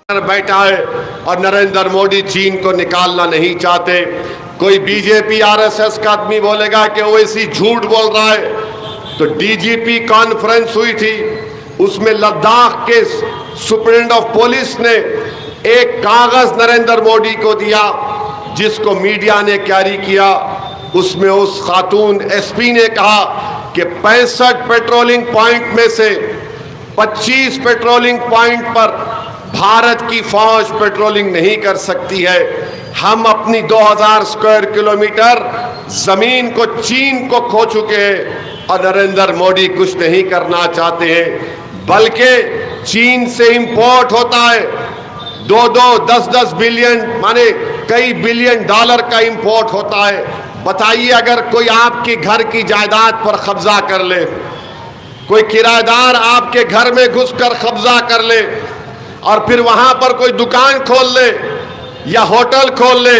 बैठा है और नरेंद्र मोदी चीन को निकालना नहीं चाहते। कोई बीजेपी आरएसएस का आदमी बोलेगा कि ओवैसी झूठ बोल रहा है। तो डीजीपी कॉन्फ्रेंस हुई थी, उसमें लद्दाख के सुप्रिंटेंडेंट ऑफ पुलिस ने एक कागज नरेंद्र मोदी को दिया, जिसको मीडिया ने कैरी किया। उसमें उस खातून एसपी ने कहा कि 65 पेट्रोलिंग पॉइंट में से 25 पेट्रोलिंग पॉइंट पर भारत की फौज पेट्रोलिंग नहीं कर सकती है। हम अपनी 2000 स्क्वायर किलोमीटर जमीन को चीन को खो चुके हैं और नरेंद्र मोदी कुछ नहीं करना चाहते हैं, बल्कि चीन से इंपोर्ट होता है 10-10 बिलियन माने कई बिलियन डॉलर का इंपोर्ट होता है। बताइए, अगर कोई आपके घर की जायदाद पर कब्जा कर ले, कोई किराएदार आपके घर में घुसकर कब्जा कर ले और फिर वहां पर कोई दुकान खोल ले या होटल खोल ले,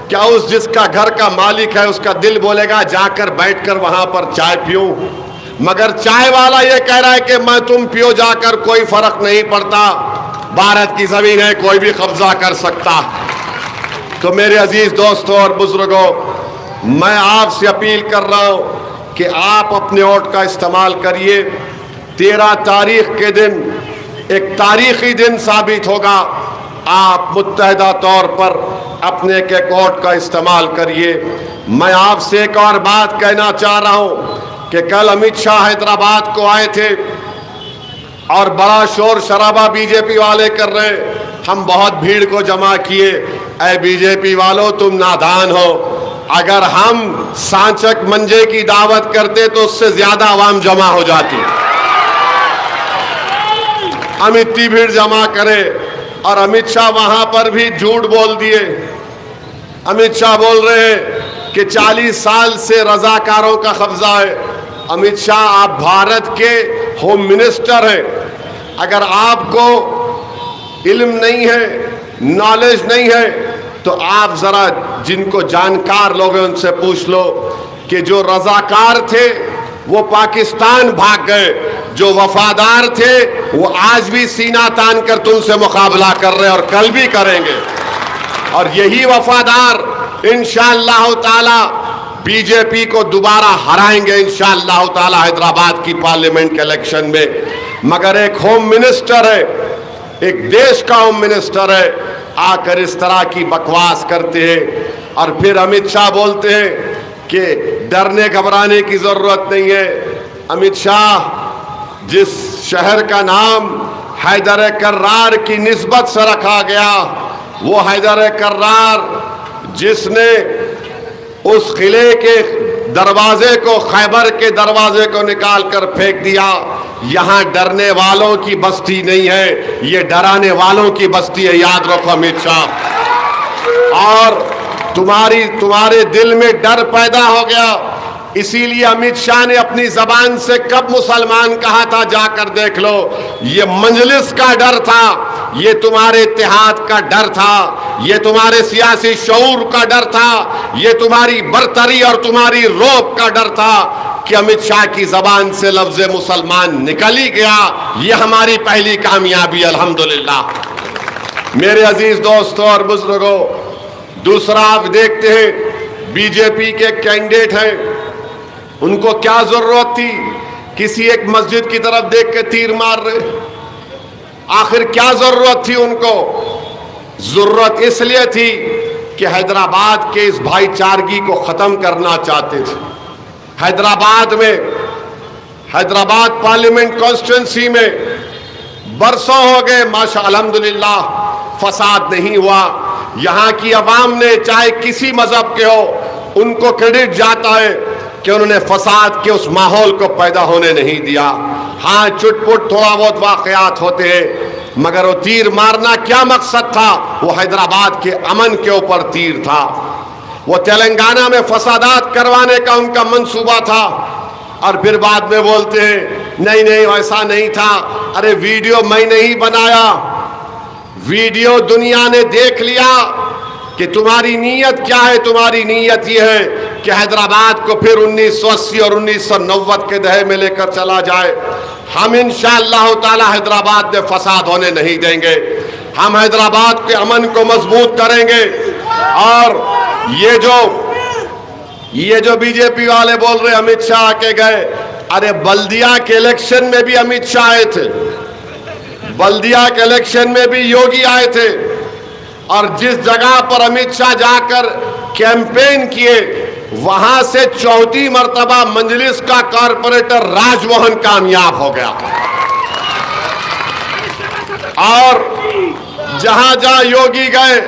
क्या उस जिसका घर का मालिक है उसका दिल बोलेगा जाकर बैठकर वहां पर चाय पियो? मगर चाय वाला ये कह रहा है कि मैं तुम पियो जाकर, कोई फर्क नहीं पड़ता, भारत की जमीन है, कोई भी कब्जा कर सकता। तो मेरे अजीज दोस्तों और बुजुर्गों, मैं आपसे अपील कर रहा हूं कि आप अपने वोट का इस्तेमाल करिए। 13 तारीख के दिन एक तारीखी दिन साबित होगा। आप मुत्तहदा तौर पर अपने के वोट का इस्तेमाल करिए। मैं आपसे एक और बात कहना चाह रहा हूं कि कल अमित शाह हैदराबाद को आए थे और बड़ा शोर शराबा बीजेपी वाले कर रहे हैं। हम बहुत भीड़ को जमा किए। ऐ बीजेपी वालों, तुम नादान हो। अगर हम सांचक मंजे की दावत करते तो उससे ज्यादा आवाम जमा हो जाती। हम इतनी भीड़ जमा करें और अमित शाह वहां पर भी झूठ बोल दिए। अमित शाह बोल रहे हैं कि 40 साल से रजाकारों का कब्जा है। अमित शाह, आप भारत के होम मिनिस्टर हैं। अगर आपको इल्म नहीं है, नॉलेज नहीं है, तो आप जरा जिनको जानकार लोग हैं उनसे पूछ लो कि जो रजाकार थे वो पाकिस्तान भाग गए, जो वफादार थे वो आज भी सीना तान कर तुमसे मुकाबला कर रहे हैं और कल भी करेंगे। और यही वफादार इंशाअल्लाह ताला बीजेपी को दोबारा हराएंगे इंशाअल्लाह ताला हैदराबाद की पार्लियामेंट के इलेक्शन में। मगर एक होम मिनिस्टर है, एक देश का होम मिनिस्टर है, आकर इस तरह की बकवास करते हैं। और फिर अमित शाह बोलते हैं कि डरने घबराने की जरूरत नहीं है। अमित शाह, जिस शहर का नाम हैदर कर्रार की निस्बत से रखा गया, वो हैदर कर्रार जिसने उस किले के दरवाजे को, खैबर के दरवाजे को निकाल कर फेंक दिया, यहां डरने वालों की बस्ती नहीं है, ये डराने वालों की बस्ती है, याद रखो अमित शाह। और तुम्हारे दिल में डर पैदा हो गया, इसीलिए अमित शाह ने अपनी जबान से कब मुसलमान कहा था, जाकर देख लो। ये मजलिस का डर था, ये तुम्हारे इत्तेहाद का डर था, ये तुम्हारे सियासी शऊर का डर था, ये तुम्हारी बरतरी और तुम्हारी रौब का डर था कि अमित शाह की जबान से लफ्ज मुसलमान निकल ही गया। ये हमारी पहली कामयाबी अल्हम्दुलिल्लाह। मेरे अजीज दोस्तों और बुजुर्गों, दूसरा आप देखते हैं बीजेपी के कैंडिडेट हैं, उनको क्या जरूरत थी किसी एक मस्जिद की तरफ देख के तीर मार रहे? आखिर क्या जरूरत थी उनको? जरूरत इसलिए थी कि हैदराबाद के इस भाईचारगी को खत्म करना चाहते थे। हैदराबाद पार्लियामेंट कॉन्स्टिट्यूंसी में बरसों हो गए, माशा अल्हम्दुलिल्लाह, फसाद नहीं हुआ। यहां की अवाम ने, चाहे किसी मजहब के हो, उनको क्रेडिट जाता है कि उन्होंने फसाद के उस माहौल को पैदा होने नहीं दिया। हाँ, चुटपुट थोड़ा बहुत वाकयात होते हैं, मगर वो तीर मारना क्या मकसद था? वो हैदराबाद के अमन के ऊपर तीर था। वो तेलंगाना में फसादात करवाने का उनका मंसूबा था। और फिर बाद में बोलते हैं नहीं नहीं ऐसा नहीं था। अरे वीडियो मैं नहीं बनाया, वीडियो दुनिया ने देख लिया कि तुम्हारी नीयत क्या है। तुम्हारी नीयत यह है कि हैदराबाद को फिर 1980 और 1990 के दहे में लेकर चला जाए। हम इंशाअल्लाह ताला हैदराबाद में फसाद होने नहीं देंगे। हम हैदराबाद के अमन को मजबूत करेंगे। और ये जो बीजेपी वाले बोल रहे अमित शाह आके गए, अरे बल्दिया के इलेक्शन में भी अमित शाह आए थे, बल्दिया के इलेक्शन में भी योगी आए थे। और जिस जगह पर अमित शाह जाकर कैंपेन किए, वहां से चौथी मर्तबा मंजलिस का कारपोरेटर राजमोहन कामयाब हो गया। और जहां जहां योगी गए,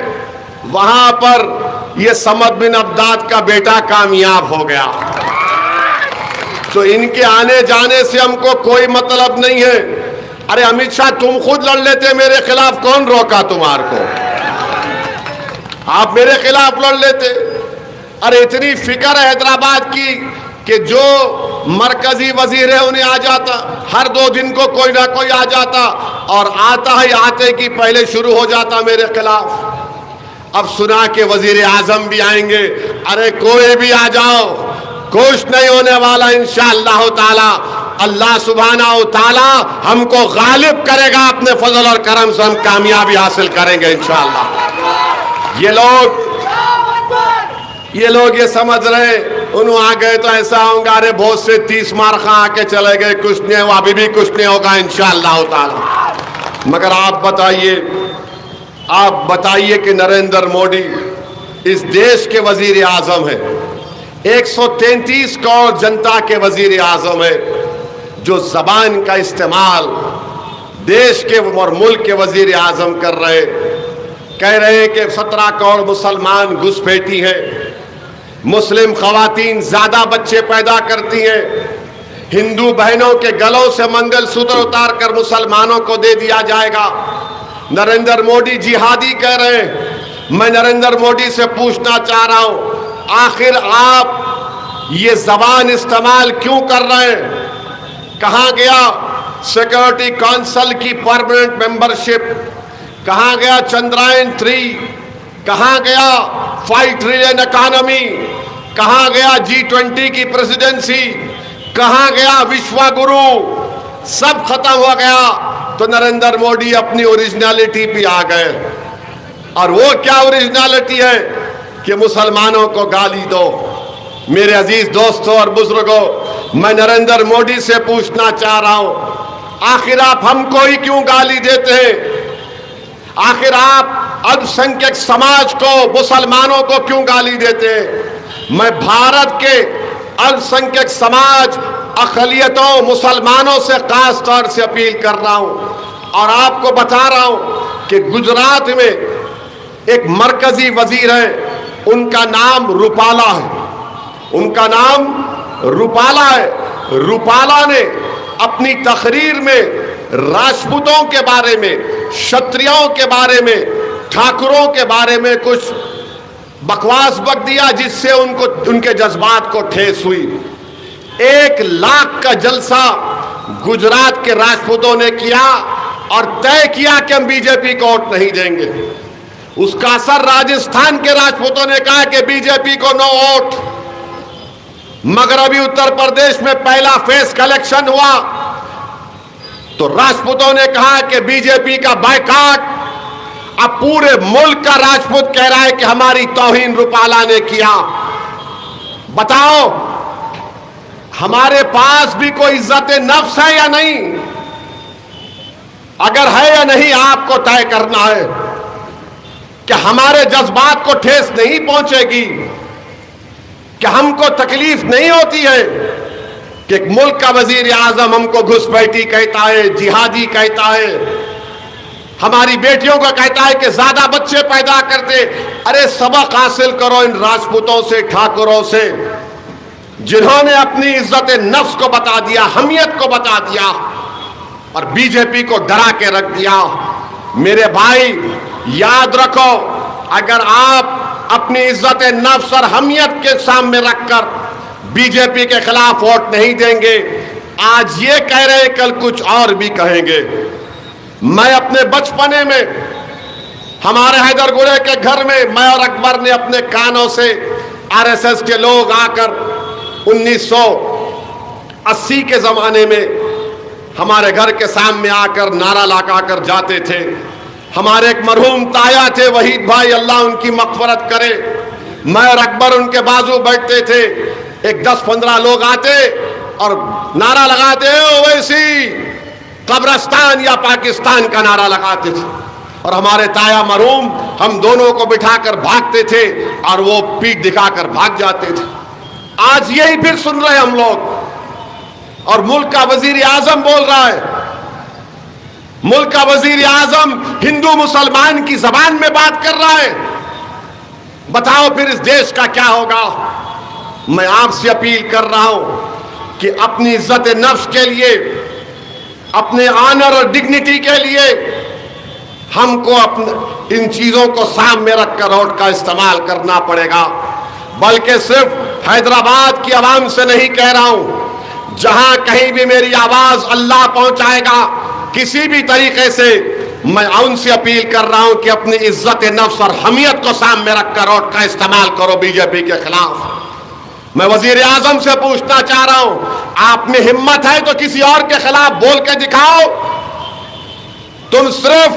वहां पर यह समद बिन अब्दाद का बेटा कामयाब हो गया। तो इनके आने जाने से हमको कोई मतलब नहीं है। अरे अमित शाह, तुम खुद लड़ लेते मेरे खिलाफ, कौन रोका तुम्हारे को? आप मेरे खिलाफ लड़ लेते। अरे इतनी फिक्र है हैदराबाद की कि जो मरकजी वजीर है उन्हें आ जाता, हर 2 दिन को कोई ना कोई आ जाता, और आता ही आते कि पहले शुरू हो जाता मेरे खिलाफ। अब सुना के वजीर आजम भी आएंगे। अरे कोई भी आ जाओ, कुछ नहीं होने वाला इंशाअल्लाह ताला। अल्लाह सुब्हानहू ताला हमको गालिब करेगा अपने फजल और करम से, हम कामयाबी हासिल करेंगे इंशाअल्लाह। ये लोग ये समझ रहे उन्होंने आ गए तो ऐसा होगा, अरे बहुत से 30 मार खा आके चले गए, कुछ नहीं हुआ, अभी भी कुछ नहीं होगा इंशाअल्लाह ताला। मगर आप बताइए कि नरेंद्र मोदी इस देश के वजीर आजम है, 133 करोड़ जनता के वजीर आजम है, जो जबान का इस्तेमाल देश के और मुल्क के वजीर आजम कर रहे, कह रहे हैं कि 17 करोड़ मुसलमान घुसपैठी हैं, मुस्लिम खवातीन ज्यादा बच्चे पैदा करती हैं, हिंदू बहनों के गलों से मंगलसूत्र उतार कर मुसलमानों को दे दिया जाएगा। नरेंद्र मोदी जिहादी कह रहे हैं। मैं नरेंद्र मोदी से पूछना चाह रहा हूं, आखिर आप ये जबान इस्तेमाल क्यों कर रहे हैं? कहां गया सिक्योरिटी काउंसिल की परमानेंट मेंबरशिप? कहां गया चंद्रयान 3? कहां गया 5 ट्रिलियन इकोनॉमी? कहां गया G20 की प्रेसिडेंसी? कहां गया विश्व गुरु? सब खत्म हो गया। तो नरेंद्र मोदी अपनी ओरिजिनलिटी पे आ गए। और वो क्या ओरिजिनलिटी है कि मुसलमानों को गाली दो। मेरे अजीज दोस्तों और बुजुर्गों, मैं नरेंद्र मोदी से पूछना चाह रहा हूं, आखिर आप हमको ही क्यों गाली देते हैं? आखिर आप अल्पसंख्यक समाज को, मुसलमानों को क्यों गाली देते हैं? मैं भारत के अल्पसंख्यक समाज, अक़लियतों, मुसलमानों से खास तौर से अपील कर रहा हूं और आपको बता रहा हूं कि गुजरात में एक मरकजी वजीर है, उनका नाम रूपाला है। उनका नाम रूपाला है। रूपाला ने अपनी तकरीर में राजपूतों के बारे में, क्षत्रियों के बारे में, ठाकुरों के बारे में कुछ बकवास बक दिया, जिससे उनके जज्बात को ठेस हुई। 1 लाख का जलसा गुजरात के राजपूतों ने किया और तय किया कि हम बीजेपी को वोट नहीं देंगे। उसका असर राजस्थान के राजपूतों ने कहा कि बीजेपी को नो वोट। मगर अभी उत्तर प्रदेश में पहला फेस कलेक्शन हुआ तो राजपूतों ने कहा कि बीजेपी का बायकॉट। अब पूरे मुल्क का राजपूत कह रहा है कि हमारी तौहीन रूपाला ने किया। बताओ, हमारे पास भी कोई इज्जत नफ्स है या नहीं? अगर है या नहीं, आपको तय करना है कि हमारे जज्बात को ठेस नहीं पहुंचेगी, कि हमको तकलीफ नहीं होती है कि एक मुल्क का वजीर आजम हमको घुसपैठी कहता है, जिहादी कहता है, हमारी बेटियों को कहता है कि ज्यादा बच्चे पैदा करते। अरे सबक हासिल करो इन राजपूतों से, ठाकुरों से, जिन्होंने अपनी इज्जत नफ्स को बता दिया, हमियत को बता दिया और बीजेपी को डरा के रख दिया। मेरे भाई याद रखो, अगर आप अपनी इज्जत नफ्स और हमियत के सामने रखकर बीजेपी के खिलाफ वोट नहीं देंगे, आज ये कह रहे कल कुछ और भी कहेंगे। मैं अपने बचपने में हमारे हैदरगुड़े के घर में मैं और अकबर ने अपने कानों से आरएसएस के लोग आकर 1980 के जमाने में हमारे घर के सामने आकर नारा लगाकर जाते थे, हमारे एक मरहूम ताया थे वहीद भाई, अल्लाह उनकी मग़फ़िरत करे। मैं और अकबर उनके बाजू बैठते थे, एक 10-15 लोग आते और नारा लगाते, ओवैसी कब्रिस्तान या पाकिस्तान का नारा लगाते थे। और हमारे ताया मरहूम हम दोनों को बिठाकर भागते थे और वो पीठ दिखाकर भाग जाते थे। आज यही फिर सुन रहे हम लोग, और मुल्क का वजीर आजम बोल रहा है, मुल्क का वजीर आजम हिंदू मुसलमान की जबान में बात कर रहा है। बताओ फिर इस देश का क्या होगा। मैं आपसे अपील कर रहा हूं कि अपनी इज्जत नफ्स के लिए, अपने ऑनर और डिग्निटी के लिए हमको अपने इन चीजों को सामने रखकर वोट का इस्तेमाल करना पड़ेगा। बल्कि सिर्फ हैदराबाद की आवाम से नहीं कह रहा हूं, जहां कहीं भी मेरी आवाज अल्लाह पहुंचाएगा किसी भी तरीके से, मैं उनसे अपील कर रहा हूं कि अपनी इज्जत नफ्स और हमियत को सामने रखकर वोट का इस्तेमाल करो बीजेपी के खिलाफ। मैं वजीर आजम से पूछना चाह रहा हूं, आप में हिम्मत है तो किसी और के खिलाफ बोल के दिखाओ। तुम सिर्फ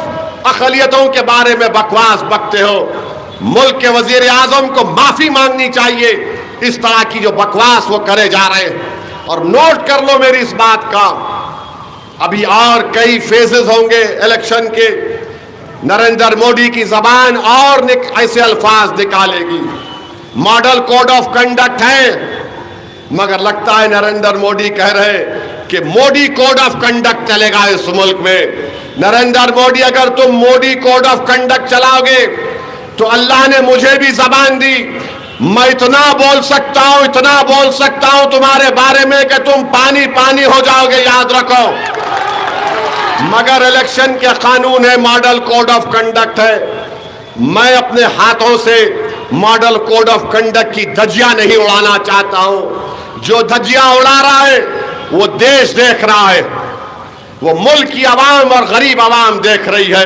अक़लियतों के बारे में बकवास बकते हो। मुल्क के वजीर आजम को माफी मांगनी चाहिए इस तरह की जो बकवास वो करे जा रहे हैं। और नोट कर लो मेरी इस बात का, अभी और कई फेजेस होंगे इलेक्शन के। नरेंद्र मोदी की जबान और ऐसे अल्फाज निकालेगी। मॉडल कोड ऑफ कंडक्ट है, मगर लगता है नरेंद्र मोदी कह रहे कि मोदी कोड ऑफ कंडक्ट चलेगा इस मुल्क में। नरेंद्र मोदी, अगर तुम मोदी कोड ऑफ कंडक्ट चलाओगे तो अल्लाह ने मुझे भी जबान दी, मैं इतना बोल सकता हूं, इतना बोल सकता हूं तुम्हारे बारे में कि तुम पानी पानी हो जाओगे, याद रखो। मगर इलेक्शन के कानून है, मॉडल कोड ऑफ कंडक्ट है। मैं अपने हाथों से मॉडल कोड ऑफ कंडक्ट की धज्जियां नहीं उड़ाना चाहता हूं। जो धज्जियां उड़ा रहा है वो देश देख रहा है, वो मुल्क की आवाम और गरीब आवाम देख रही है।